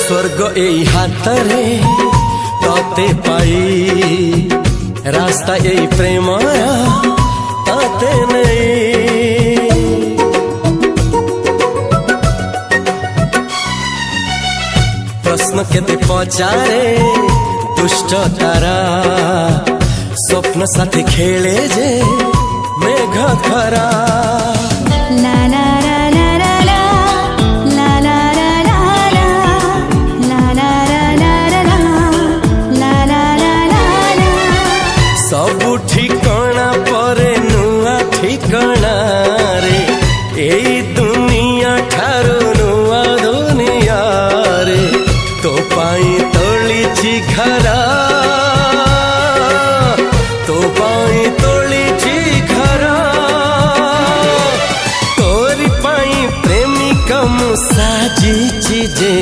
स्वर्ग एई हातरे तते पाई रास्ता एई प्रेमया तते नहीं। प्रश्न केते पचारे दुष्ट तारा स्वप्न साथी खेले जे मेघ खरा। ला ला ला ला ला ला ला ला ला ला ला ला ला ला ला। सबु ठिकाना परे नुआ ठिकाना रे एई दुनिया ठारू नुआ दुनिया रे। तो पाई तोलिछि घरा तो पाई तोलिछि घरा तोरी पाई प्रेमिका मु साजिछि जे।